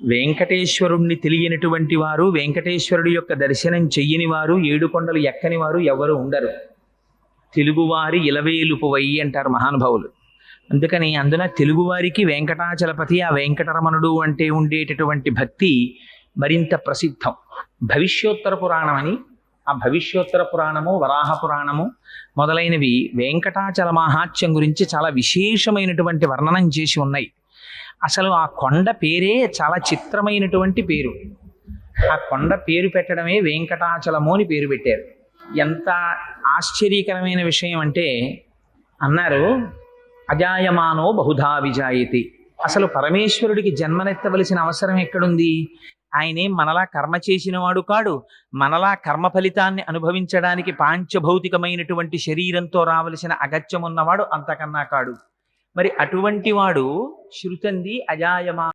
వెంకటేశ్వరుణ్ణి తెలియనటువంటి వారు, వెంకటేశ్వరుడి యొక్క దర్శనం చెయ్యని వారు, ఏడుకొండలు ఎక్కని వారు ఎవరు ఉండరు. తెలుగువారి ఇలవేలుపువై అంటారు మహానుభావులు. అందుకని అందున తెలుగువారికి వెంకటాచలపతి, ఆ వెంకటరమణుడు అంటే ఉండేటటువంటి భక్తి మరింత ప్రసిద్ధం. భవిష్యోత్తర పురాణం అని, ఆ భవిష్యోత్తర పురాణము, వరాహ పురాణము మొదలైనవి వెంకటాచల మహాత్యం గురించి చాలా విశేషమైనటువంటి వర్ణనం చేసి ఉన్నాయి. అసలు ఆ కొండ పేరే చాలా చిత్రమైనటువంటి పేరు. ఆ కొండ పేరు పెట్టడమే వెంకటాచలము అని పేరు పెట్టారు. ఎంత ఆశ్చర్యకరమైన విషయం అంటే, అన్నారు అజాయమానో బహుధా విజాయతి. అసలు పరమేశ్వరుడికి జన్మనెత్తవలసిన అవసరం ఎక్కడుంది? ఆయనే మనలా కర్మ చేసినవాడు కాడు. మనలా కర్మ ఫలితాన్ని అనుభవించడానికి పాంచభౌతికమైనటువంటి శరీరంతో రావలసిన అగత్యం ఉన్నవాడు అంతకన్నా కాడు. మరి అటువంటి వాడు శృతంది అజాయమా